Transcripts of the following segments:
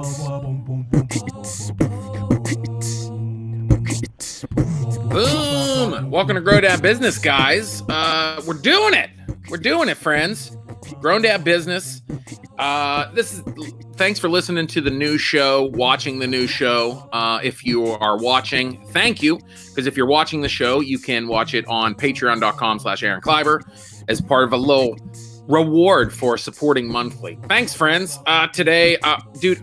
Boom! Welcome to Grow Dad Business, guys. We're doing it. We're doing it, friends. Grown Dad Business. Thanks for listening to the new show, watching the new show. If you are watching, thank you. Because if you're watching the show, you can watch it on patreon.com/Aaron Kleiber as part of a little reward for supporting monthly. Thanks, friends. Today, dude,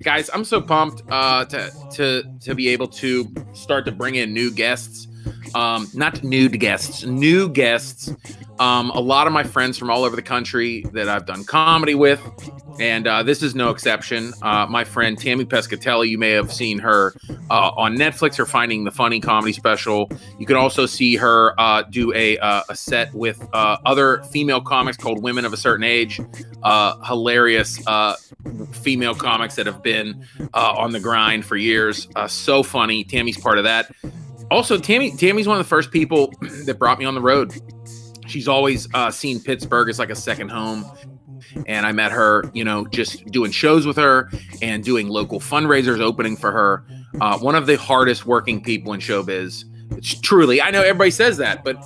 guys, I'm so pumped to be able to start to bring in new guests. Not nude guests, new guests. A lot of my friends from all over the country that I've done comedy with, and this is no exception. My friend Tammy Pescatelli, you may have seen her on Netflix, her Finding the Funny comedy special. You can also see her do a set with other female comics called Women of a Certain Age. Hilarious female comics that have been on the grind for years. So funny. Tammy's part of that. Also, Tammy's one of the first people that brought me on the road. She's always seen Pittsburgh as like a second home. And I met her, just doing shows with her and doing local fundraisers, opening for her. One of the hardest working people in showbiz. It's truly, I know everybody says that, but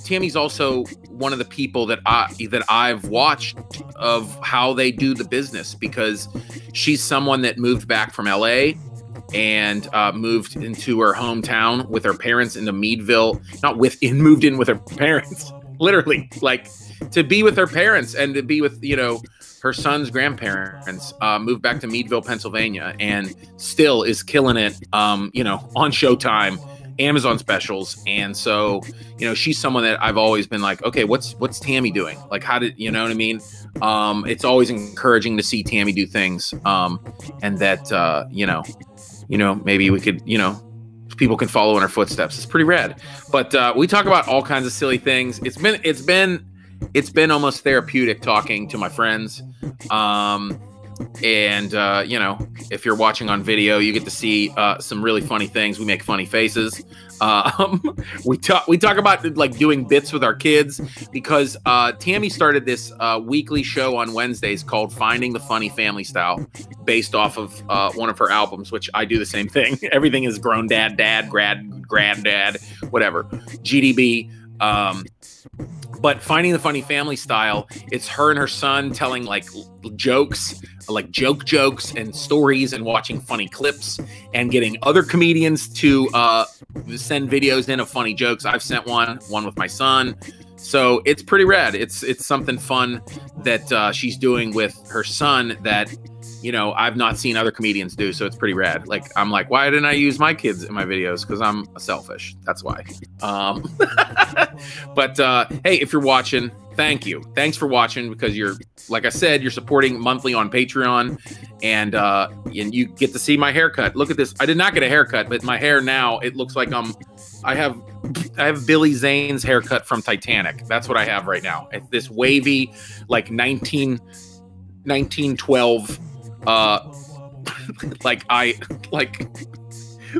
Tammy's also one of the people that I've watched of how they do the business, because she's someone that moved back from LA and moved into her hometown with her parents into Meadville. Moved in with her parents, literally, like to be with her parents and to be with, her son's grandparents. Moved back to Meadville, Pennsylvania, and still is killing it, on Showtime, Amazon specials. And so, she's someone that I've always been like, okay, what's Tammy doing? Like, how did, you know what I mean? It's always encouraging to see Tammy do things, and that, maybe we could, people can follow in her footsteps. It's pretty rad. But we talk about all kinds of silly things. It's been almost therapeutic talking to my friends. If you're watching on video, you get to see some really funny things. We make funny faces. We talk about like doing bits with our kids, because Tammy started this weekly show on Wednesdays called Finding the Funny Family Style, based off of one of her albums, which I do the same thing. Everything is grown dad, granddad, whatever, GDB. But Finding the Funny Family Style, it's her and her son telling like jokes, like jokes and stories, and watching funny clips and getting other comedians to send videos in of funny jokes. I've sent one with my son. So it's pretty rad. It's something fun that she's doing with her son that, I've not seen other comedians do. So it's pretty rad. Like, I'm like, why didn't I use my kids in my videos? Because I'm selfish. That's why. But hey, if you're watching, thank you. Thanks for watching, because like I said, you're supporting monthly on Patreon, and you get to see my haircut. Look at this. I did not get a haircut, but my hair now, it looks like I have Billy Zane's haircut from Titanic. That's what I have right now. It's this wavy, like 1912,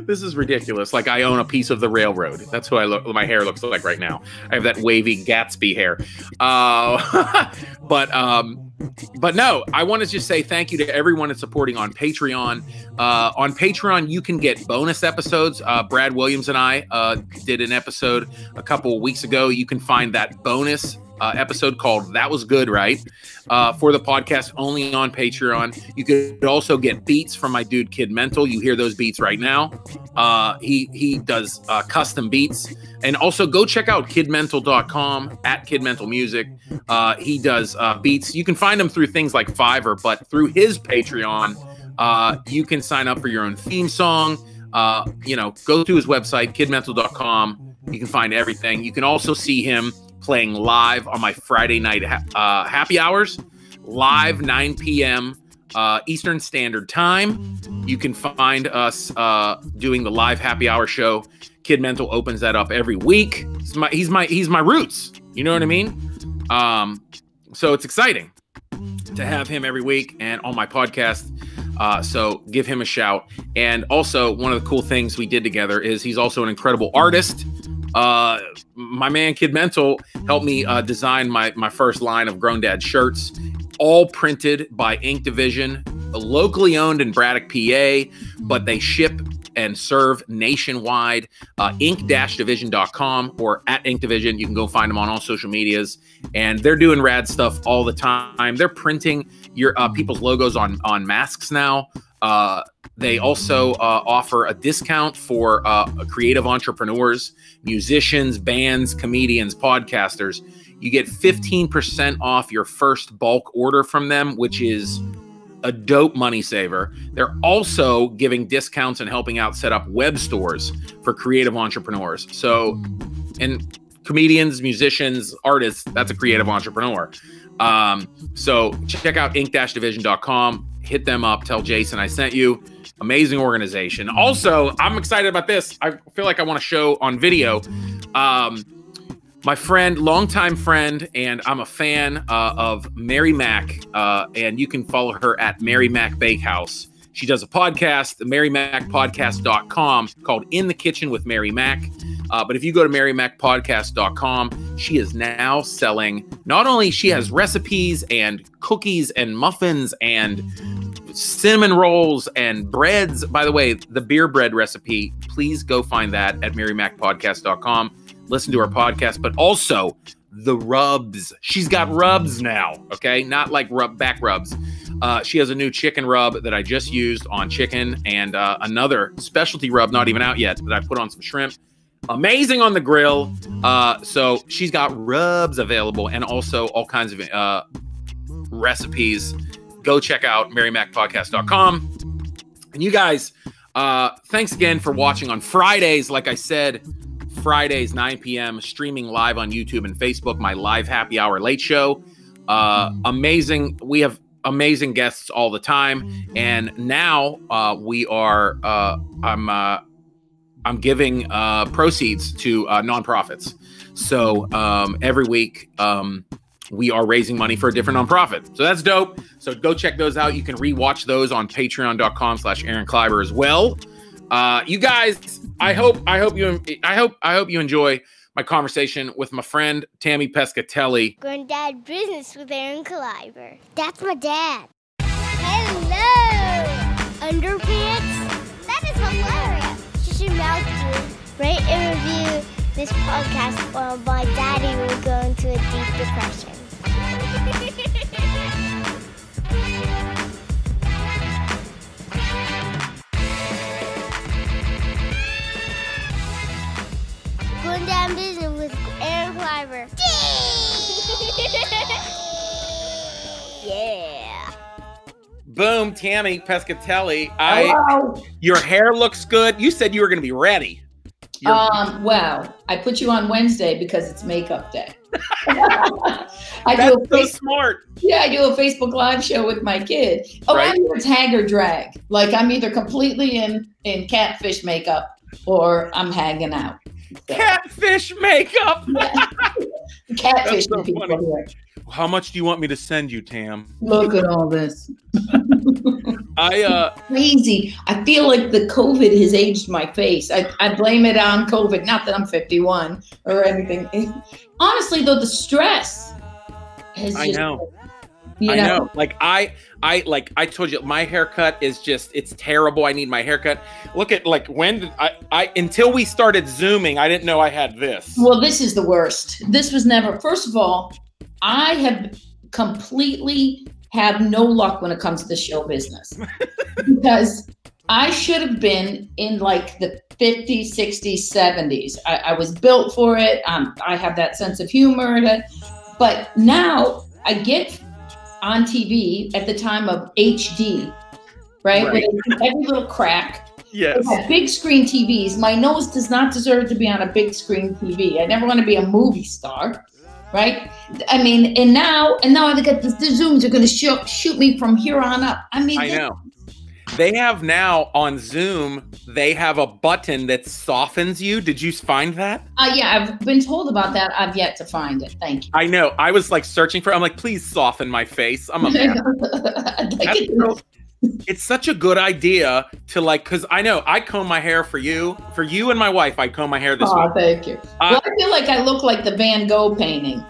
this is ridiculous. Like I own a piece of the railroad. That's who my hair looks like right now. I have that wavy Gatsby hair. But no, I want to just say thank you to everyone that's supporting on Patreon. On Patreon, you can get bonus episodes. Brad Williams and I did an episode a couple of weeks ago. You can find that bonus episode called That Was Good, Right? For the podcast only on Patreon. You could also get beats from my dude Kid Mental. You hear those beats right now. He does custom beats. And also go check out kidmental.com at kidmentalmusic. He does beats. You can find him through things like Fiverr, but through his Patreon, you can sign up for your own theme song. Go to his website, kidmental.com. You can find everything. You can also see him playing live on my Friday night happy hours, live 9 p.m. Eastern Standard Time. You can find us doing the live happy hour show. Kid Mental opens that up every week. He's my roots. You know what I mean? So it's exciting to have him every week and on my podcast. So give him a shout. And also, one of the cool things we did together is he's also an incredible artist. My man Kid Mental helped me design my first line of Grown Dad shirts. all printed by Ink Division, locally owned in Braddock, PA, but they ship and serve nationwide. Ink-division.com or at Ink Division. You can go find them on all social medias, and they're doing rad stuff all the time. They're printing your people's logos on masks now. They also offer a discount for creative entrepreneurs, musicians, bands, comedians, podcasters. You get 15% off your first bulk order from them, which is a dope money saver. They're also giving discounts and helping out set up web stores for creative entrepreneurs. So, and comedians, musicians, artists, that's a creative entrepreneur. So check out ink-division.com, hit them up, tell Jason I sent you. Amazing organization. Also, I'm excited about this. I feel like I want to show on video. My friend, longtime friend, and I'm a fan of Mary Mac, and you can follow her at Mary Mac Bakehouse. She does a podcast, the marymacpodcast.com, called In the Kitchen with Mary Mac. But if you go to marymacpodcast.com, she is now selling, not only she has recipes and cookies and muffins and cinnamon rolls and breads. By the way, the beer bread recipe, please go find that at marymacpodcast.com. Listen to her podcast, but also the rubs. She's got rubs now, okay? Not like back rubs. She has a new chicken rub that I just used on chicken, and another specialty rub, not even out yet, that I put on some shrimp. Amazing on the grill. So she's got rubs available and also all kinds of recipes. Go check out marymacpodcast.com. And you guys, thanks again for watching on Fridays. Like I said, Fridays, 9 p.m., streaming live on YouTube and Facebook, my live happy hour late show. Amazing. We have amazing guests all the time. And now we are, I'm giving proceeds to nonprofits. So every week we are raising money for a different nonprofit. So that's dope. So go check those out. You can rewatch those on patreon.com/Aaron Kleiber as well. You guys, I hope you enjoy my conversation with my friend Tammy Pescatelli. Granddad Business with Aaron Kleiber. That's my dad. Hello, underpants. That is hilarious. You should mouth to rate and review this podcast, or my daddy will go into a deep depression. Going down business with Aaron Kleiber. Yeah. Boom, Tammy Pescatelli. Hello. Your hair looks good. You said you were going to be ready. Well, I put you on Wednesday because it's makeup day. That's so smart. Yeah, I do a Facebook Live show with my kid. Oh, right. I'm either tag or drag. Like I'm either completely in catfish makeup or I'm hanging out. So. Catfish makeup. Yeah. Catfish so people funny. here. How much do you want me to send you, Tam? Look at all this. I Crazy. I feel like the COVID has aged my face. I blame it on COVID. Not that I'm 51 or anything. Honestly, though, the stress has I just, know. You know. Like I told you, my haircut is just, it's terrible. I need my haircut. Look at like when did I until we started Zooming, I didn't know I had this. Well, this is the worst. This was never, first of all, I have completely have no luck when it comes to the show business because I should have been in like the 50s, 60s, 70s. I was built for it. I have that sense of humor. But now I get on TV at the time of HD, right? Where every little crack. Yes. They have big screen TVs. My nose does not deserve to be on a big screen TV. I never want to be a movie star. Right? I mean, and now I got the Zooms are going to shoot me from here on up. I mean, I know. They have now on Zoom, they have a button that softens you. Did you find that? Yeah, I've been told about that. I've yet to find it. Thank you. I know. I was like searching for, I'm like, please soften my face. I'm a man. It's such a good idea to like, because I know I comb my hair for you and my wife. I comb my hair this week. Oh, thank you. Well, I feel like I look like the Van Gogh painting.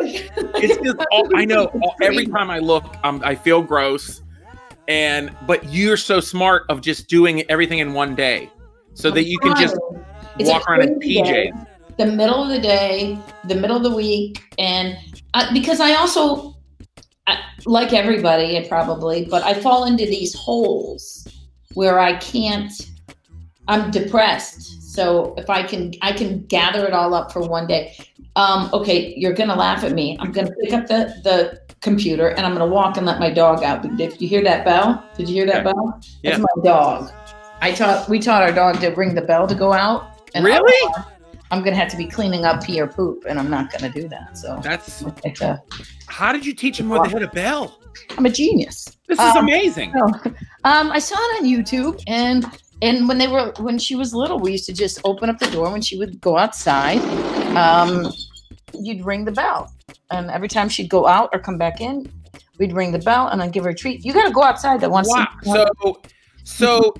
It's just I know every time I look, I feel gross. But you're so smart of just doing everything in one day, so that you can just walk around in PJs. The middle of the day, the middle of the week, and because I also, like everybody, probably, but I fall into these holes where I can't. I'm depressed, so if I can gather it all up for one day. Okay, you're gonna laugh at me. I'm gonna pick up the computer and I'm gonna walk and let my dog out. Did you hear that bell? Did you hear that bell? That's my dog. We taught our dog to ring the bell to go out. And really? I'm gonna have to be cleaning up pee or poop, and I'm not gonna do that. So that's. How did you teach him where to hit a bell? I'm a genius. This is amazing. I saw it on YouTube, and when she was little, we used to just open up the door when she would go outside. You'd ring the bell, and every time she'd go out or come back in, we'd ring the bell, and I'd give her a treat. You got to go outside that once. Wow. So.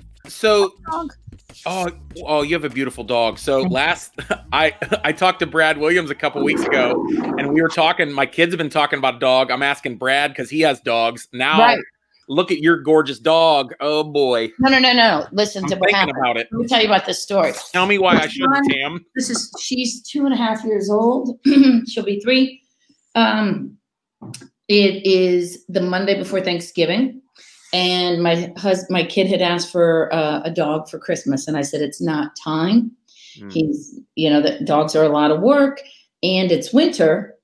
Oh, you have a beautiful dog. So I talked to Brad Williams a couple weeks ago, and we were talking. My kids have been talking about dog. I'm asking Brad because he has dogs now. Look at your gorgeous dog. Oh boy. No. Listen to what happened. About it. Let me tell you about this story. Tell me why I shouldn't, Tam. She's 2.5 years old. She'll be 3. It is the Monday before Thanksgiving, and my kid had asked for a dog for Christmas, and I said it's not time. The dogs are a lot of work, and it's winter.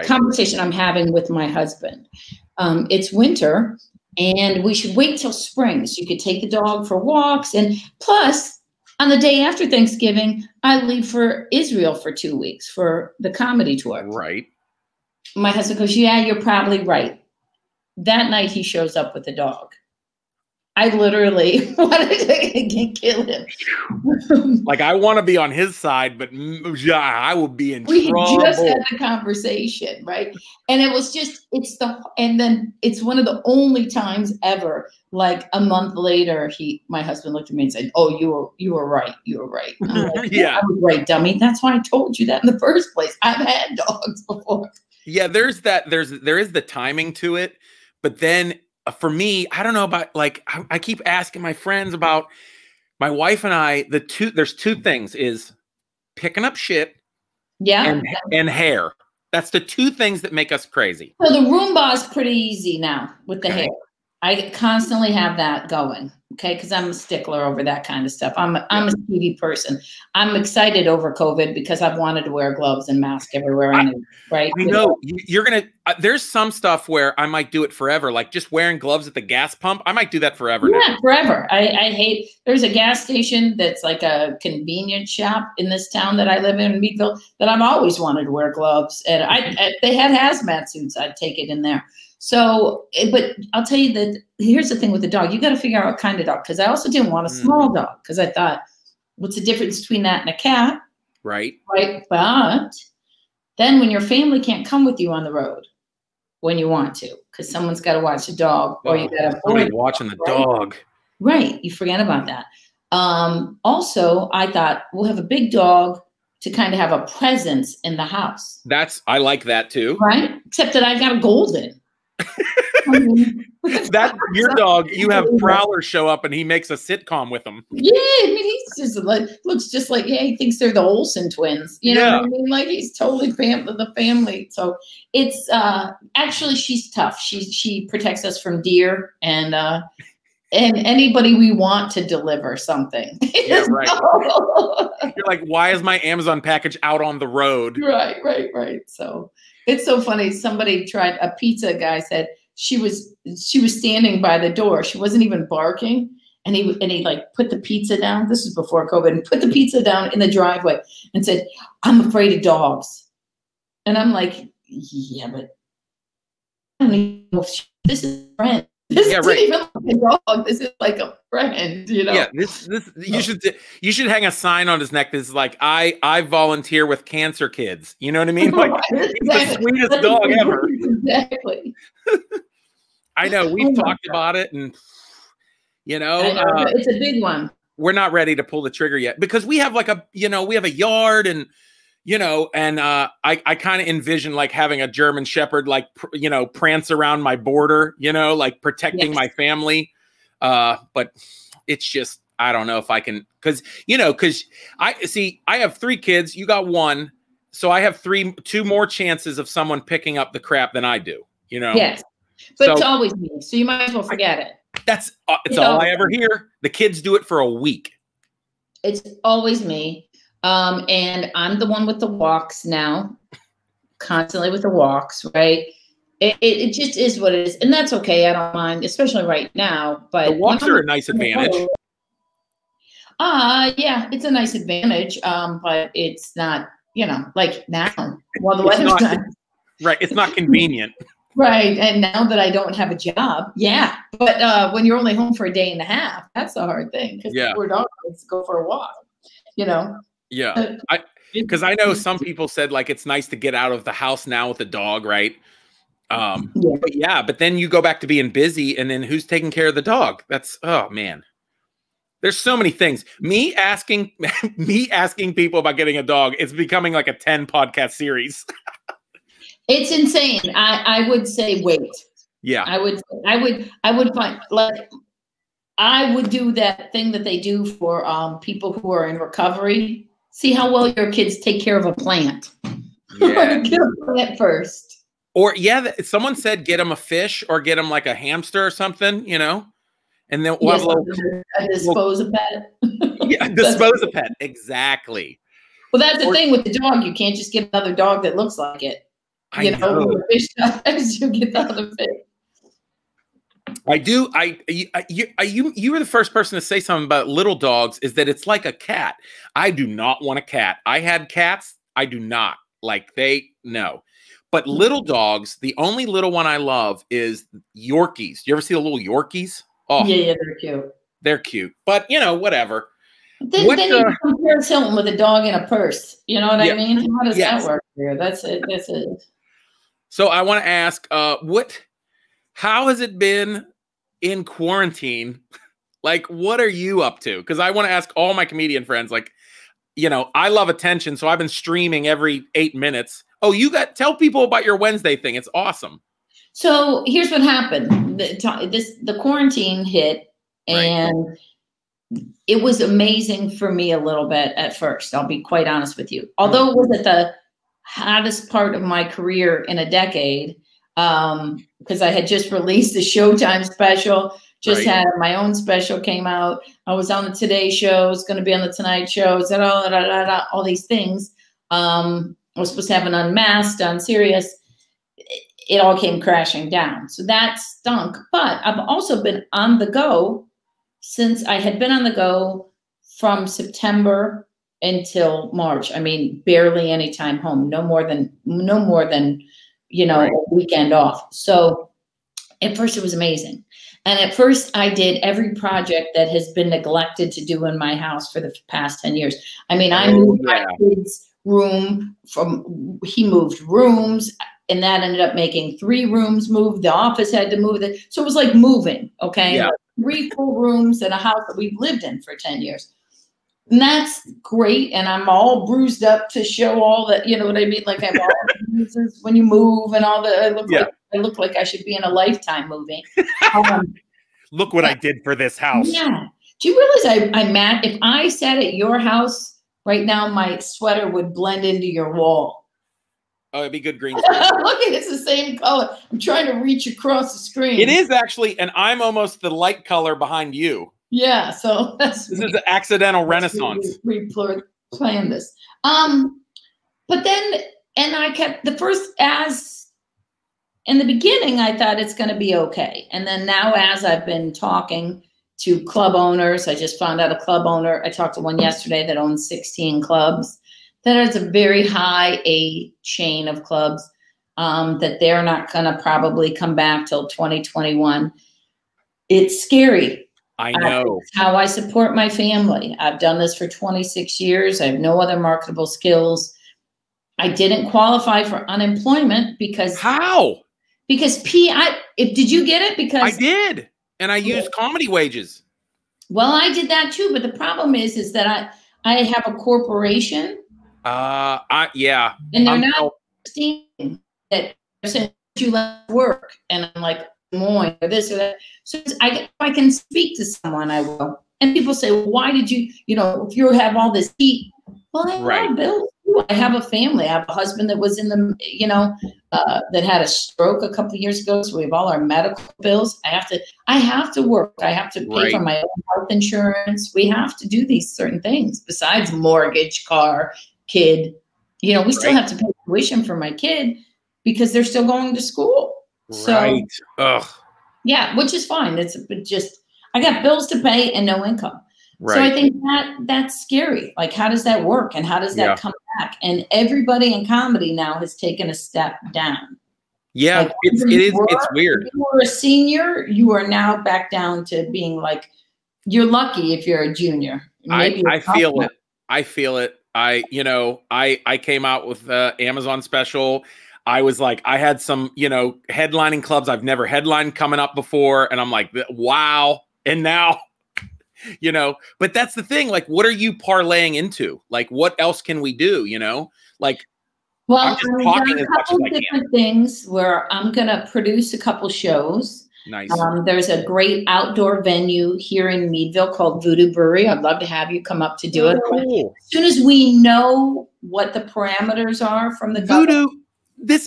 Conversation I'm having with my husband. It's winter, and we should wait till spring so you could take the dog for walks. And plus, on the day after Thanksgiving, I leave for Israel for 2 weeks for the comedy tour. Right. My husband goes, yeah, you're probably right. That night, he shows up with the dog. I literally wanted to kill him. Like, I want to be on his side, but I will be in trouble. We just had the conversation, right? And it was just, and then it's one of the only times ever, like a month later, my husband looked at me and said, oh, you were right. You were right. I'm like, yeah, I was right, dummy. That's why I told you that in the first place. I've had dogs before. Yeah, there is the timing to it. But then for me, I don't know about, like, I keep asking my friends about my wife and I, there's 2 things is picking up shit and hair. That's the 2 things that make us crazy. So the Roomba is pretty easy now with the hair. I constantly have that going. Okay. Cause I'm a stickler over that kind of stuff. I'm a TV person. I'm excited over COVID because I've wanted to wear gloves and mask everywhere. Right. I know you're going to, there's some stuff where I might do it forever. Like just wearing gloves at the gas pump. I might do that forever. Yeah, forever. I hate, there's a gas station that's like a convenience shop in this town that I live in Meadville that I've always wanted to wear gloves. And they had hazmat suits. I'd take it in there. So, but I'll tell you that here's the thing with the dog. You got to figure out what kind of dog. Because I also didn't want a small dog. Because I thought, what's the difference between that and a cat? Right. But then when your family can't come with you on the road when you want to, because someone's got to watch the dog, or you got to watching the dog. Right. You forget about that. Also, I thought we'll have a big dog to kind of have a presence in the house. I like that too. Right. Except that I've got a golden. That your dog, you have Prowler show up and he makes a sitcom with them. Yeah, I mean he's just like looks just like he thinks they're the Olsen twins. You know what I mean? Like he's totally the family. So it's actually she's tough. She protects us from deer and anybody we want to deliver something. Yeah, right. You're like, why is my Amazon package out on the road? Right. So it's so funny. Somebody tried a pizza guy said she was standing by the door. She wasn't even barking. And he like put the pizza down. This was before COVID, and put the pizza down in the driveway and said, I'm afraid of dogs. And I'm like, yeah, but I don't even know if this is a friend. This isn't even like a dog. This is like a friend, you know? Yeah, you should hang a sign on his neck that's like, I volunteer with cancer kids. You know what I mean? Like he's the sweetest dog ever. Exactly. I know. We've talked about it, and you know, it's a big one. We're not ready to pull the trigger yet because we have like we have a yard, and you know, and I kind of envision like having a German Shepherd, like, you know, prance around my border, you know, like protecting my family. But it's just, I don't know if I can, because I have 3 kids, you got 1. So I have 2 more chances of someone picking up the crap than I do, you know? Yes. But it's always me. So you might as well forget it. That's it's all I ever hear. The kids do it for a week. It's always me. And I'm the one with the walks now, constantly with the walks, right? It just is what it is. And that's okay. I don't mind, especially right now. But the walks are a nice advantage. Yeah, it's a nice advantage. But it's not, you know, like now while the weather's nice. Right. It's not convenient. Right. And now that I don't have a job, yeah. But when you're only home for a day and a half, that's the hard thing. Because poor dog wants to go for a walk, you know? Yeah. Because I know some people said like it's nice to get out of the house now with the dog, right? But then you go back to being busy, and then who's taking care of the dog? That's, oh man. There's so many things. Me asking people about getting a dog, it's becoming like a 10 podcast series. It's insane. I would say wait. Yeah. I would find, like, I would do that thing that they do for people who are in recovery. See how well your kids take care of a plant. Yeah. Get a plant first. Or someone said get them a fish or get them like a hamster or something, you know, and then we'll have dispose a pet. Yeah, dispose a pet. Exactly. Well, that's the thing with the dog. You can't just get another dog that looks like it. You know, when the fish dies, you get the other fish. I do. You were the first person to say something about little dogs, is that it's like a cat. I do not want a cat. I had cats. I do not like no. But little dogs, the only little one I love is Yorkies. You ever see the little Yorkies? Oh, yeah, they're cute. They're cute. But, you know, whatever. Then you compare Paris Hilton with a dog in a purse. You know what I mean? How does that work here? That's it. So I want to ask, how has it been in quarantine? Like, what are you up to? Because I want to ask all my comedian friends, like, you know, I love attention, so I've been streaming every 8 minutes. Oh, tell people about your Wednesday thing. It's awesome. So here's what happened. The quarantine hit, and it was amazing for me a little bit at first. I'll be quite honest with you. Although it was at the hottest part of my career in a decade, because I had just released the Showtime special, had my own special came out. I was on the Today Show, was going to be on the Tonight Show, all these things. I was supposed to have an Unmasked on Sirius. It all came crashing down. So that stunk. But I've also been on the go since I had been on the go from September until March. I mean, barely any time home, no more than, you know, a weekend off. So at first it was amazing. And at first I did every project that has been neglected to do in my house for the past 10 years. I mean, I moved my kids' room he moved rooms, and that ended up making 3 rooms move. The office had to move it. So it was like moving. Okay. Yeah. 3 full rooms in a house that we've lived in for 10 years. And that's great. And I'm all bruised up to show all that, you know what I mean? Like I have all the bruises when you move and all that. I look like I should be in a Lifetime movie. Look what I did for this house. Yeah. Do you realize I'm mad? If I sat at your house right now, my sweater would blend into your wall. Oh, it'd be good green screen. Look, it's the same color. I'm trying to reach across the screen. It is actually, and I'm almost the light color behind you. Yeah, so this is an accidental renaissance. We planned this. But then, and I kept in the beginning, I thought it's going to be okay. And then now, as I've been talking to club owners, I just found out a club owner. I talked to one yesterday that owns 16 clubs. That is a very high A chain of clubs, that they're not going to probably come back till 2021. It's scary. I know. It's how I support my family. I've done this for 26 years. I have no other marketable skills. I didn't qualify for unemployment because how? Because did you get it? Because I did, and I used comedy wages. Well, I did that too, but the problem is that I have a corporation, Yeah. And they're not understanding that since you left work, and I'm like, or this or that. So if I can speak to someone, I will. And people say, well, why did you, if you have all this heat? Well, I have bills too. I have a family. I have a husband that was in the, that had a stroke a couple of years ago. So we have all our medical bills. I have to work. I have to pay for my own health insurance. We have to do these certain things besides mortgage, car, kid. We still have to pay tuition for my kid because they're still going to school. So, yeah, which is fine. It's just, I got bills to pay and no income. Right. So I think that's scary. Like, how does that work? And how does that come back? And everybody in comedy now has taken a step down. Yeah, like, it's weird. If you were a senior, you are now back down to being like, you're lucky if you're a junior. I feel it. I feel it. I came out with Amazon special. I was like, I had some, headlining clubs I've never headlined coming up before. And I'm like, wow. And now, but that's the thing. Like, what are you parlaying into? Like, what else can we do? Like, well, I'm just talking as much as I can. Different things where I'm going to produce a couple shows. Nice. There's a great outdoor venue here in Meadville called Voodoo Brewery. I'd love to have you come up to do it. Cool. As soon as we know what the parameters are from the Voodoo.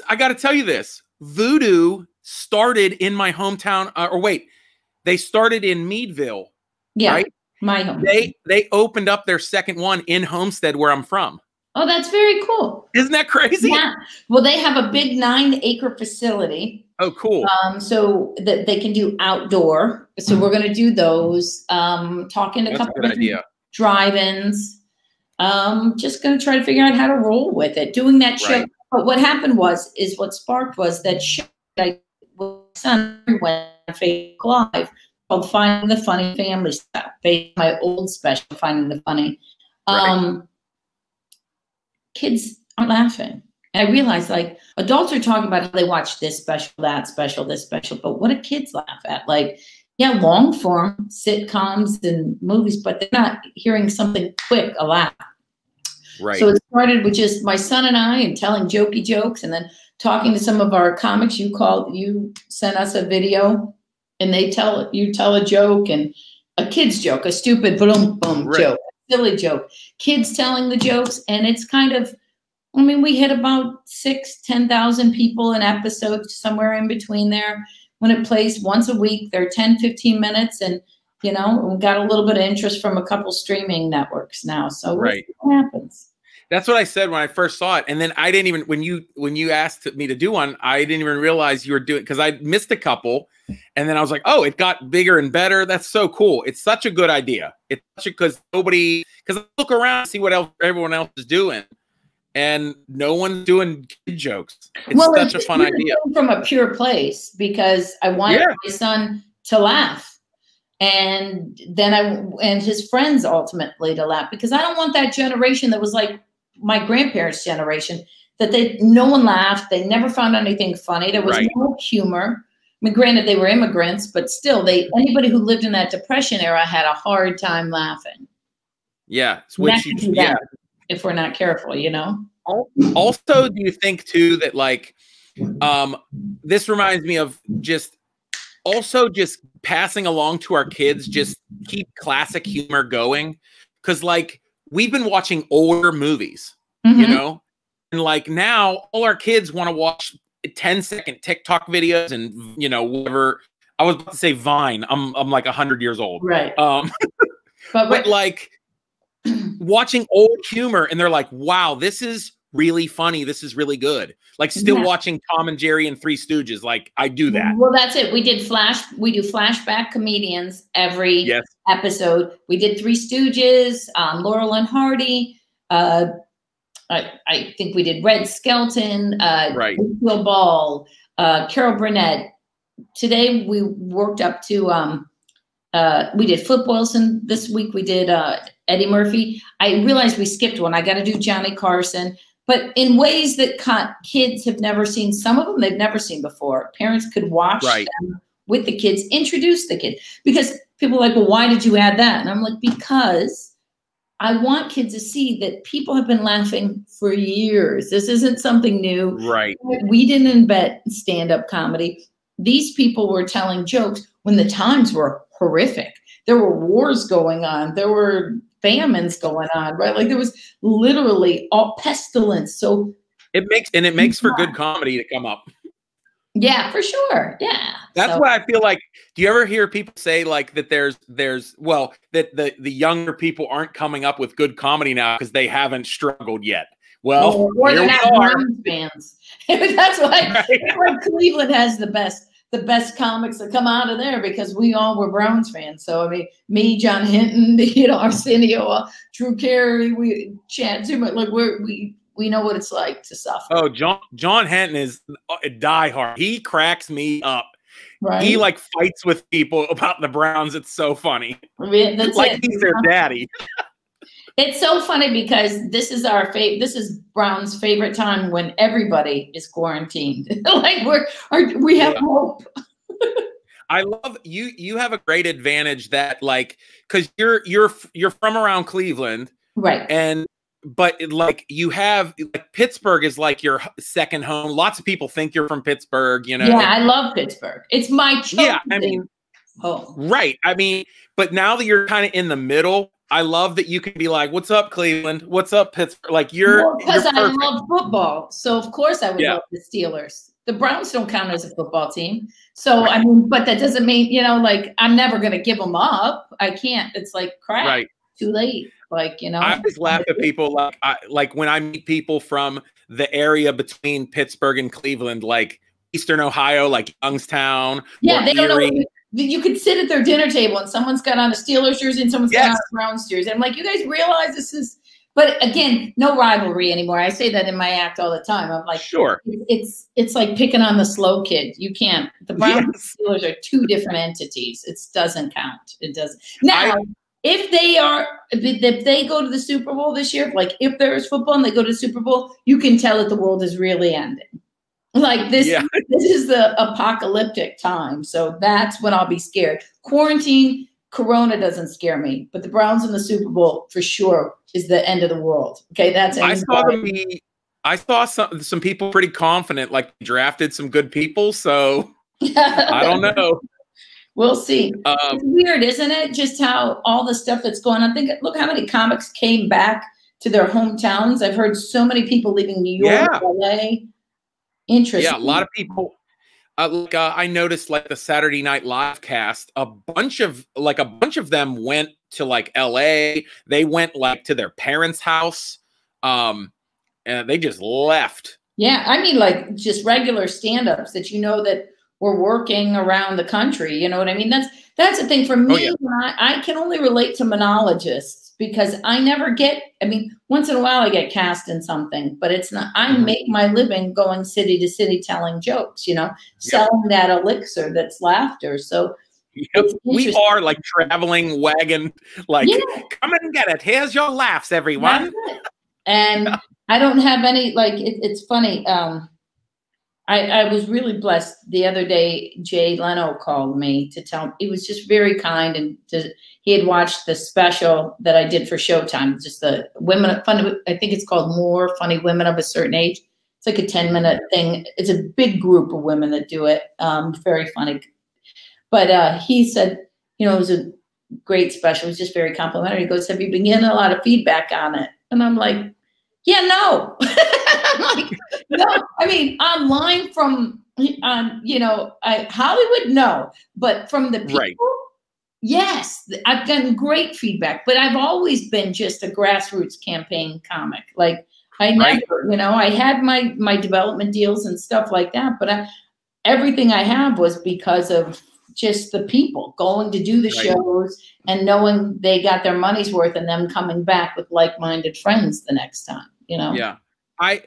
I got to tell you this. Voodoo started in my hometown, they started in Meadville. Yeah, right? My home. They opened up their second one in Homestead, where I'm from. Oh, that's very cool. Isn't that crazy? Yeah. Well, they have a big 9-acre facility. Oh, cool. So that they can do outdoor. So we're going to do those. Talking to a couple of drive-ins. Just going to try to figure out how to roll with it. Doing that show. Right. But what happened what sparked was that show that son went on Facebook Live called Finding the Funny Family Stuff. My old special, Finding the Funny. Kids aren't laughing. And I realized, like, adults are talking about how they watch this special, that special, this special, but what do kids laugh at? Like, yeah, long form sitcoms and movies, but they're not hearing something quick, a laugh. Right. So it started with just my son and I and telling jokey jokes, and then talking to some of our comics. You sent us a video, and you tell a joke, and a kid's joke, a stupid boom joke, a silly joke. Kids telling the jokes, and it's kind of, we hit about 10,000 people an episode, somewhere in between there. When it plays once a week, they're 10, 15 minutes, and we got a little bit of interest from a couple streaming networks now. So what happens? That's what I said when I first saw it. And then I didn't even, when you asked me to do one, I didn't even realize you were doing, because I missed a couple. And then I was like, oh, it got bigger and better. That's so cool. It's such a good idea. It's because I look around and see what else everyone else is doing. And no one's doing kid jokes. It's such a fun idea. From a pure place, because I wanted my son to laugh. And then and his friends ultimately to laugh, because I don't want that generation that was like my grandparents' generation, that no one laughed. They never found anything funny. There was no humor. Granted, they were immigrants, but still, anybody who lived in that Depression era had a hard time laughing. Yeah. If we're not careful, Also, do you think too that, like, this reminds me of just passing along to our kids, just keep classic humor going, because like we've been watching older movies, and like now all our kids want to watch 10-second TikTok videos and whatever. I was about to say Vine. I'm like 100 years old, right? But like watching old humor, and they're like, wow, this is really funny. This is really good. Like still watching Tom and Jerry and Three Stooges. Like I do that. Well, that's it. We do flashback comedians every episode. We did Three Stooges, Laurel and Hardy. I think we did Red Skelton, Will Ball, Carol Burnett. Today we worked up to, we did Flip Wilson. This week we did Eddie Murphy. I realized we skipped one. I got to do Johnny Carson. But in ways that kids have never seen. Some of them they've never seen before. Parents could watch them with the kids, introduce the kid. Because people are like, well, why did you add that? And I'm like, because I want kids to see that people have been laughing for years. This isn't something new. Right. We didn't invent stand-up comedy. These people were telling jokes when the times were horrific. There were wars going on. There were famines going on, right? Like there was literally all pestilence. So it makes for good comedy to come up. Yeah, for sure. Yeah. That's why I feel like, do you ever hear people say like that that the younger people aren't coming up with good comedy now because they haven't struggled yet? Well, or they're not Browns fans. That's why, right. That's why Cleveland has the best comics that come out of there, because we all were Browns fans. So I mean, me, John Hinton, Arsenio, Drew Carey, Chad Zuma, like we know what it's like to suffer. Oh, John Hinton is a diehard. He cracks me up. Right. He like fights with people about the Browns. It's so funny. That's like he's their daddy. It's so funny because this is this is Brown's favorite time when everybody is quarantined. Like we have hope. I love you. You have a great advantage that like, cause you're from around Cleveland. Right. But like you have like Pittsburgh is like your second home. Lots of people think you're from Pittsburgh, you know? Yeah, I love Pittsburgh. It's my choice. Yeah, I mean, right. I mean, but now that you're kind of in the middle, I love that you can be like, "What's up, Cleveland? What's up, Pittsburgh?" Like because I love football, so of course I would love the Steelers. The Browns don't count as a football team, so I mean, but that doesn't mean like I'm never going to give them up. I can't. It's like crap. Right. Too late. Like, I always laugh at people like when I meet people from the area between Pittsburgh and Cleveland, like Eastern Ohio, like Youngstown. Yeah, they don't know. You could sit at their dinner table and someone's got on a Steelers jersey and someone's got on a Browns jersey. I'm like, you guys realize this is, but again, no rivalry anymore. I say that in my act all the time. I'm like, sure. It's like picking on the slow kid. You can't. The Browns and Steelers are two different entities. It doesn't count. It doesn't. Now, if they go to the Super Bowl this year, like if there is football and they go to the Super Bowl, you can tell that the world is really ending. Like this is the apocalyptic time. So that's when I'll be scared. Quarantine, Corona doesn't scare me, but the Browns in the Super Bowl for sure is the end of the world. Okay, that's I saw some people pretty confident, like drafted some good people. So I don't know. We'll see. It's weird, isn't it? Just how all the stuff that's going on. Look how many comics came back to their hometowns. I've heard so many people leaving New York, LA. Interesting. Yeah, a lot of people. I noticed like the Saturday Night Live cast. A bunch of them went to like LA. They went like to their parents' house, and they just left. Yeah, I mean, like just regular stand-ups that that. We're working around the country. You know what I mean? That's the thing for me. I can only relate to monologists because I never get, once in a while I get cast in something, but it's not, I make my living going city to city telling jokes, selling that elixir that's laughter. So we are like traveling wagon, like come and get it. Here's your laughs, everyone. And I don't have any, like, it's funny. I was really blessed. The other day, Jay Leno called me to tell me. He was just very kind, and he had watched the special that I did for Showtime, just the women, I think it's called More Funny Women of a Certain Age. It's like a 10-minute thing. It's a big group of women that do it. Very funny. But he said, it was a great special. It was just very complimentary. He goes, "Have you been getting a lot of feedback on it?" And I'm like, "Yeah, no." I'm like, no, online from, Hollywood, no. But from the people, yes, I've gotten great feedback. But I've always been just a grassroots campaign comic. Like, I never, I had my development deals and stuff like that. But everything I have was because of just the people going to do the shows and knowing they got their money's worth and them coming back with like-minded friends the next time, Yeah. I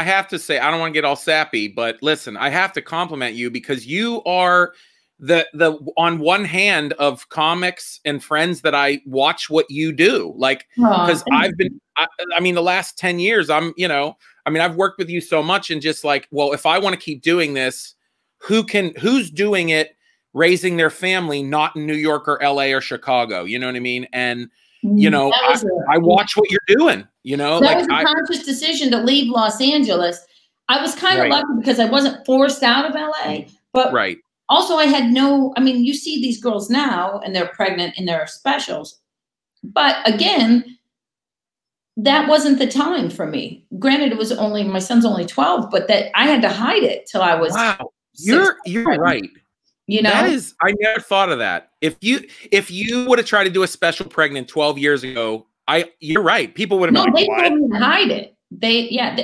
have to say, I don't want to get all sappy, but listen, I have to compliment you because you are the on one hand of comics and friends that I watch what you do. Like, because I've been, the last 10 years, I've worked with you so much and just like, well, if I want to keep doing this, who's doing it, raising their family, not in New York or LA or Chicago, you know what I mean? And you know, I watch what you're doing, you know, that was a conscious decision to leave Los Angeles. I was kind of lucky because I wasn't forced out of LA, but also I had I mean, you see these girls now and they're pregnant in their specials, but again, that wasn't the time for me. Granted, it was my son's only 12, but that I had to hide it till I was. Wow. You're right. You know, I never thought of that. If you would have tried to do a special pregnant 12 years ago, you're right. People would have been like, they told me to hide it.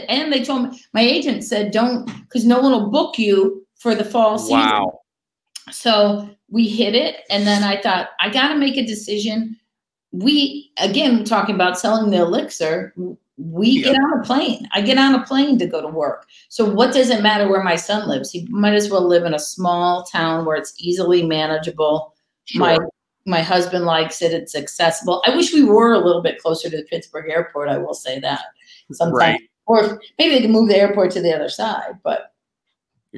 And they told me, my agent said, don't, because no one will book you for the fall season. Wow. So we hit it. And then I thought, I got to make a decision. Again, talking about selling the elixir, get on a plane. I get on a plane to go to work. So what does it matter where my son lives? He might as well live in a small town where it's easily manageable. Sure. My husband likes it. It's accessible. I wish we were a little bit closer to the Pittsburgh airport. I will say that sometimes, or maybe they can move the airport to the other side. But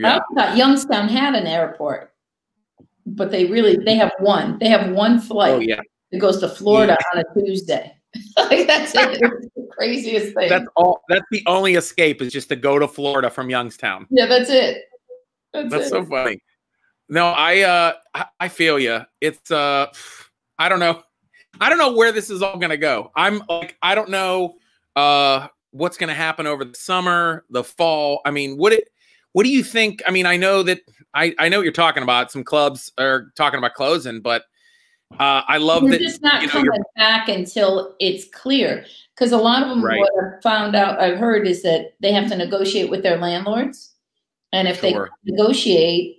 I thought Youngstown had an airport, but they have one. They have one flight. Oh, yeah. It goes to Florida on a Tuesday. Like, that's it. It's the craziest thing. That's all. That's the only escape is just to go to Florida from Youngstown. Yeah, that's it. That's so funny. No, I feel you. It's I don't know. I don't know where this is all gonna go. I'm like, I don't know what's gonna happen over the summer, the fall. I mean, what do you think? I mean, I know that I know what you're talking about. Some clubs are talking about closing, but I love that. It's just not coming back until it's clear. Because a lot of them, what I've heard is that they have to negotiate with their landlords, and if they negotiate,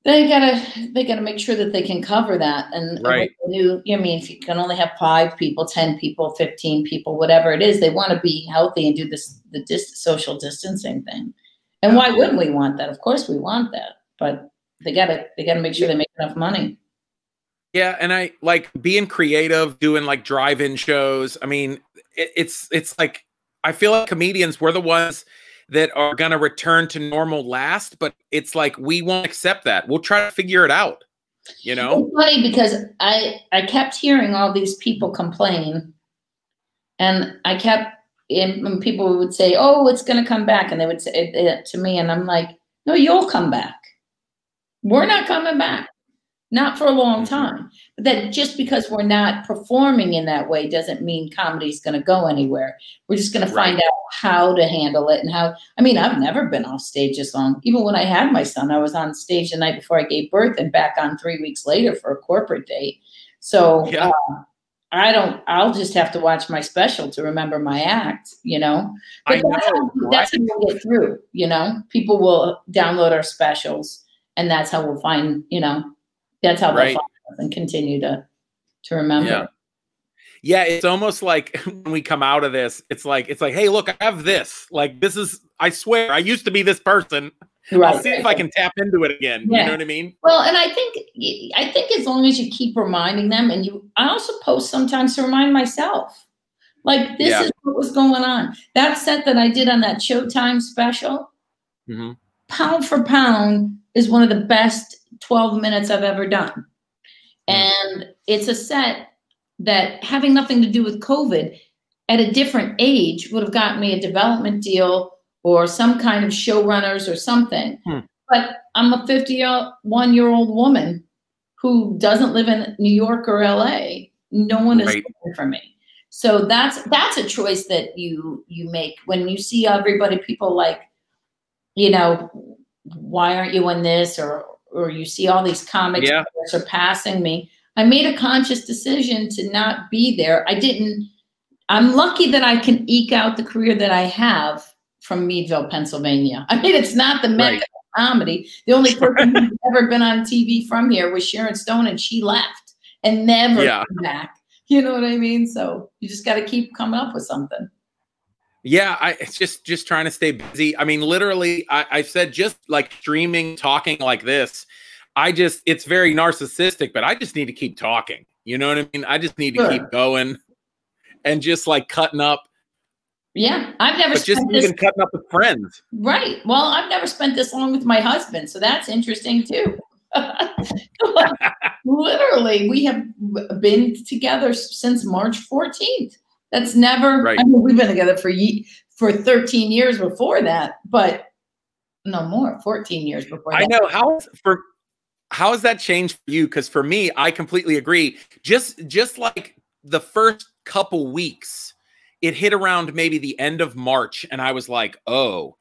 they gotta make sure that they can cover that. And I mean, if you can only have 5 people, 10 people, 15 people, whatever it is, they want to be healthy and do the social distancing thing. And why wouldn't we want that? Of course, we want that, but they gotta make sure they make enough money. Yeah, and I like being creative, doing like drive-in shows. I mean, it's like I feel like comedians, we're the ones that are gonna return to normal last, but it's like we won't accept that. We'll try to figure it out. You know, it's funny because I kept hearing all these people complain, and when people would say, "Oh, it's gonna come back," and they would say it to me, and I'm like, "No, you'll come back. We're not coming back." Not for a long time. But that just because we're not performing in that way doesn't mean comedy's going to go anywhere. We're just going to find out how to handle it and how. I mean, I've never been off stage as long. Even when I had my son, I was on stage the night before I gave birth and back on 3 weeks later for a corporate date. So I'll just have to watch my special to remember my act, you know. But that's how we'll get through, you know. People will download our specials, and that's how we'll find, you know. That's how they'll find us and continue to remember. Yeah, it's almost like when we come out of this, it's like, hey, look, I have this. Like, this is, I swear, I used to be this person. I'll see if I can tap into it again. You know what I mean? Well, and I think as long as you keep reminding them, and I also post sometimes to remind myself, like, this is what was going on. That set that I did on that Showtime special, pound for pound, is one of the best 12 minutes I've ever done. And it's a set that, having nothing to do with COVID, at a different age would have gotten me a development deal or some kind of showrunners or something. But I'm a 51-year-old woman who doesn't live in New York or LA. No one is looking for me. So that's a choice that you make when you see everybody, people like, you know, why aren't you in this? Or you see all these comics that are surpassing me. I made a conscious decision to not be there. I'm lucky that I can eke out the career that I have from Meadville, Pennsylvania. I mean, it's not the mecca of comedy. The only person who's ever been on TV from here was Sharon Stone, and she left and never came back. You know what I mean? So you just got to keep coming up with something. Yeah, it's just trying to stay busy. I mean, literally, I said just like streaming, talking like this, it's very narcissistic, but I just need to keep talking. You know what I mean? I just need to keep going and just like cutting up. Yeah, I've never even cutting up with friends. Right. Well, I've never spent this long with my husband, so that's interesting too. Literally, we have been together since March 14th. That's never, Right. I mean, we've been together for 13 years before that, but no more, 14 years before that. I know. How has that changed for you? Because for me, I completely agree. Just like the first couple weeks, it hit around maybe the end of March, and I was like, oh,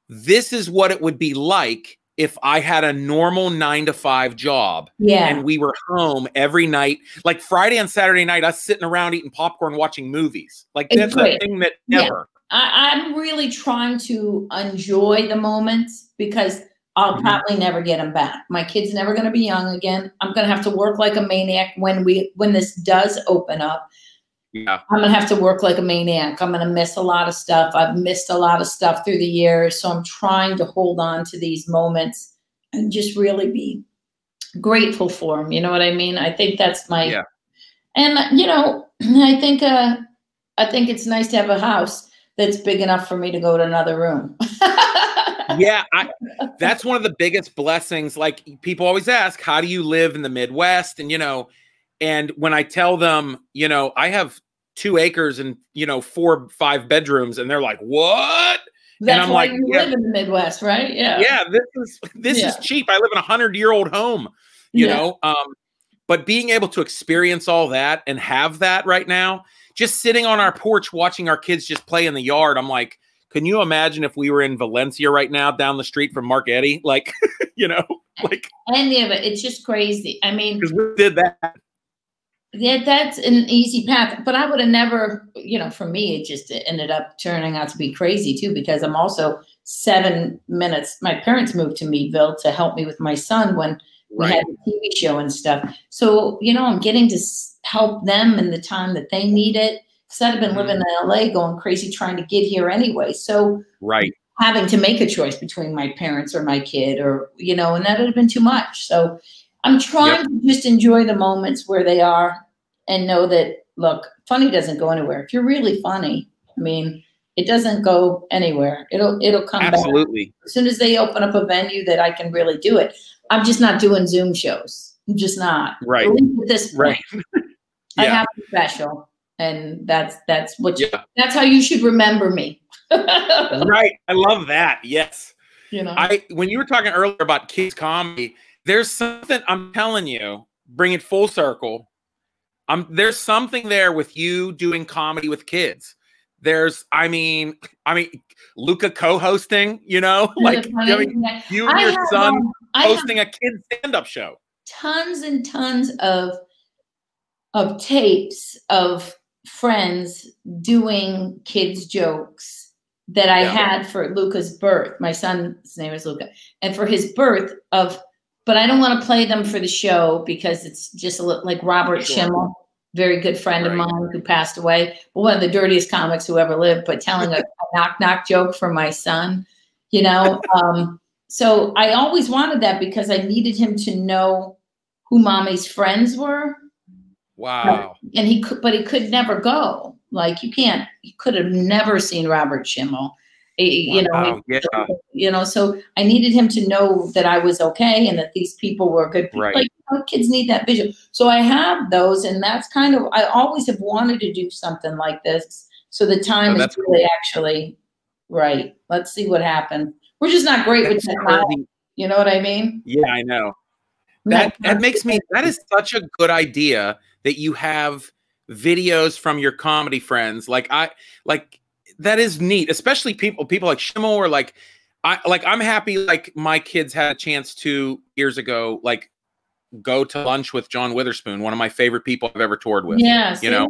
this is what it would be like if I had a normal 9-to-5 job. Yeah. And we were home every night, like Friday and Saturday night, us sitting around eating popcorn, watching movies. Like that's a thing that never. I'm really trying to enjoy the moments because I'll probably never get them back. My kid's never going to be young again. I'm going to have to work like a maniac when this does open up. Yeah. I'm going to have to work like a maniac. I'm going to miss a lot of stuff. I've missed a lot of stuff through the years. So I'm trying to hold on to these moments and just really be grateful for them. You know what I mean? I think that's my, and you know, I think it's nice to have a house that's big enough for me to go to another room. Yeah. That's one of the biggest blessings. Like people always ask, how do you live in the Midwest? And, you know, and when I tell them, you know, I have 2 acres and, you know, 4 or 5 bedrooms, and they're like, what? That's and I'm why like, you live in the Midwest, right? Yeah. Yeah. This is cheap. I live in a 100-year-old home, you know? But being able to experience all that and have that right now, just sitting on our porch, watching our kids just play in the yard. I'm like, can you imagine if we were in Valencia right now, down the street from Mark Eddy? Like, you know, like any of it. It's just crazy. I mean, because we did that. Yeah, that's an easy path, but I would have never, you know, for me, it just ended up turning out to be crazy too, because I'm also 7 minutes. My parents moved to Meadville to help me with my son when we had the TV show and stuff. So, you know, I'm getting to help them in the time that they need it. Because I'd have been living in LA going crazy trying to get here anyway. So having to make a choice between my parents or my kid or, you know, and that would have been too much. So I'm trying to just enjoy the moments where they are and know that, look, funny doesn't go anywhere. If you're really funny, I mean, it doesn't go anywhere. It'll come back. As soon as they open up a venue that I can really do it. I'm just not doing Zoom shows. I'm just not. At this point. I have a special, and that's what that's how you should remember me. Right. I love that. Yes. You know, when you were talking earlier about kids comedy, there's something, I'm telling you, bring it full circle. There's something there with you doing comedy with kids. There's, I mean, Luca co-hosting, you know, like you and your son hosting a kid stand-up show. Tons and tons of tapes of friends doing kids jokes that I had for Luca's birth. My son's name is Luca. And for his birth but I don't want to play them for the show because it's just like Robert Schimmel, very good friend of mine who passed away, but one of the dirtiest comics who ever lived, but telling a knock-knock joke for my son, you know? So I always wanted that because I needed him to know who Mommy's friends were. Wow. And he could never go. Like he could have never seen Robert Schimmel. You know, so I needed him to know that I was okay and that these people were good people. Like, you know, kids need that visual. So I have those, and that's kind of, I always have wanted to do something like this. So the time is really actually right. Let's see what happens. We're just not great with technology. You know what I mean? Yeah, I know. That is such a good idea that you have videos from your comedy friends. That is neat, especially people like Schimmel or I'm happy like my kids had a chance 2 years ago, like go to lunch with John Witherspoon, one of my favorite people I've ever toured with. Yeah, you know,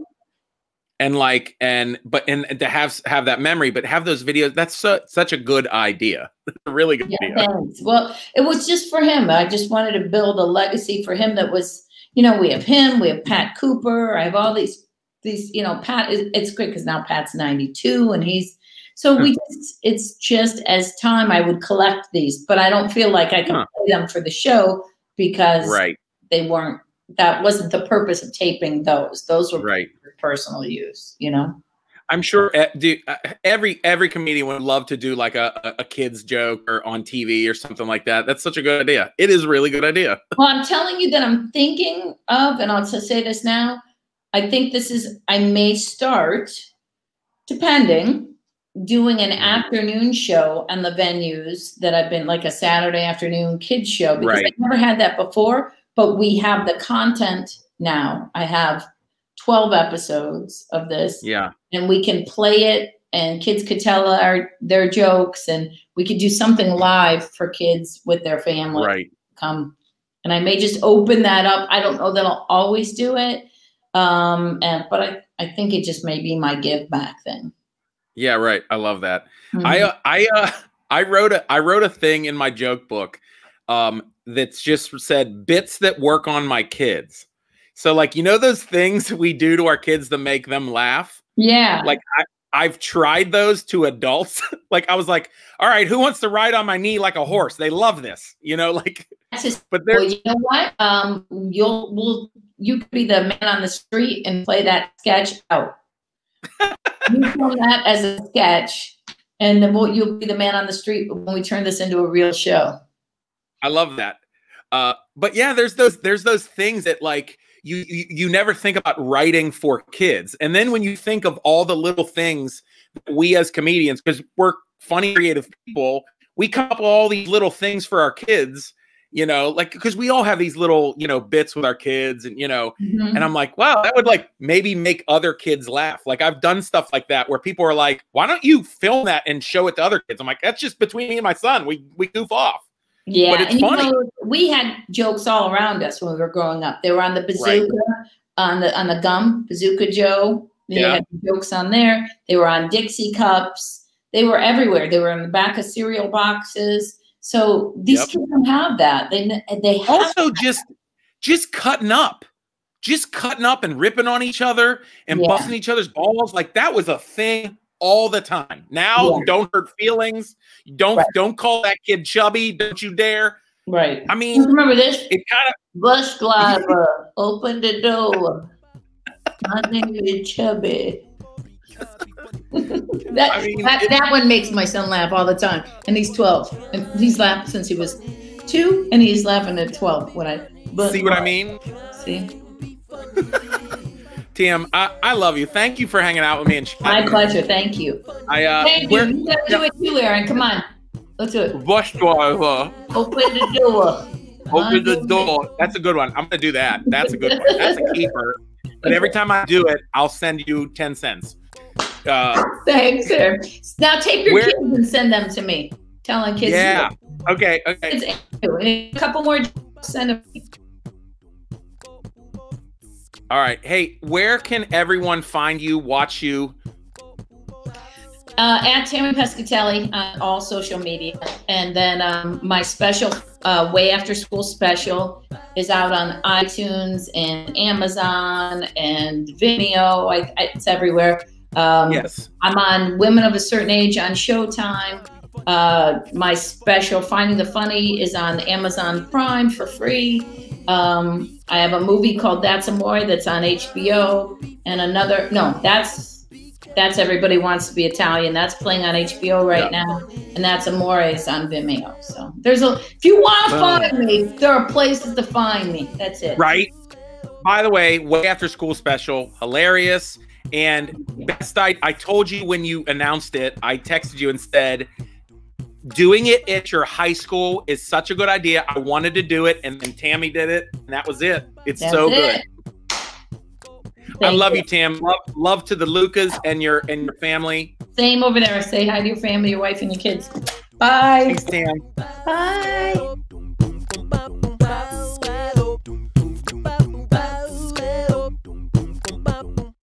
and to have that memory, but have those videos. That's such a good idea. A really good idea. Thanks. Well, it was just for him. I just wanted to build a legacy for him that was, you know, we have him, we have Pat Cooper, I have all these, you know, Pat, it's great because now Pat's 92 and it's just as time I would collect these, but I don't feel like I can play them for the show because that wasn't the purpose of taping those. Those were for personal use, you know? I'm sure every comedian would love to do like a kid's joke or on TV or something like that. That's such a good idea. It is a really good idea. Well, I'm telling you that I'm thinking of, and I'll just say this now, I think I may start, depending, doing an afternoon show on the venues that I've been, like a Saturday afternoon kids show, because I never had that before, but we have the content now. I have 12 episodes of this. Yeah. And we can play it, and kids could tell their jokes, and we could do something live for kids with their family. Right. Come. And I may just open that up. I don't know that I'll always do it. But I think it just may be my give back thing. Yeah, right. I love that. I wrote a thing in my joke book that's just said bits that work on my kids. So like, you know, those things we do to our kids to make them laugh? Yeah. Like I've tried those to adults. Like I was like, all right, who wants to ride on my knee like a horse? They love this, you know, like, but well, you know what? You could be the man on the street and play that sketch out. You film that as a sketch, and then you'll be the man on the street when we turn this into a real show. I love that. But yeah, there's those things that like you never think about writing for kids. And then when you think of all the little things that we as comedians, because we're funny, creative people, we come up with all these little things for our kids, you know, like, because we all have these little, you know, bits with our kids, and, you know, and I'm like, wow, that would like maybe make other kids laugh. Like I've done stuff like that where people are like, why don't you film that and show it to other kids? I'm like, that's just between me and my son. We goof off. Yeah, but it's funny. You know, we had jokes all around us when we were growing up. They were on the bazooka, on the gum, Bazooka Joe. They had jokes on there. They were on Dixie cups. They were everywhere. They were in the back of cereal boxes. So these kids don't have that. They have also just cutting up and ripping on each other and busting each other's balls. Like that was a thing all the time. Now don't hurt feelings. Don't call that kid chubby. Don't you dare. Right. I mean, remember this? It kind of Bus Kleiber, open the door. My name is Chubby. That one makes my son laugh all the time, and he's 12, and he's laughed since he was 2, and he's laughing at 12 when I see what I mean. See, Tim, I love you. Thank you for hanging out with me. And my pleasure. Thank you. Thank you. You gotta do it too, Aaron. Come on, let's do it. Bus driver, open the door. Open the door. That's a good one. I'm gonna do that. That's a good one. That's a keeper. But every time I do it, I'll send you 10 cents. Thanks, sir. Now tape your kids and send them to me. Telling kids. Yeah. Okay. A couple more. Send them. All right. Hey, where can everyone find you, watch you? At Tammy Pescatelli on all social media. And then my special, Way After School special, is out on iTunes and Amazon and Vimeo. It's everywhere. Yes. I'm on Women of a Certain Age on Showtime. My special, Finding the Funny, is on Amazon Prime for free. I have a movie called That's Amore that's on HBO. And that's Everybody Wants to Be Italian. That's playing on HBO right now. And That's Amore is on Vimeo. So if you want to find me, there are places to find me. That's it. Right. By the way, Way After School special, hilarious. And best, I told you when you announced it, I texted you and said, doing it at your high school is such a good idea. I wanted to do it, and then Tammy did it, and that was it. That's so good. I love you, Tam. Love to the Lucas and your family. Same over there. Say hi to your family, your wife, and your kids. Bye. Thanks, Tam. Bye.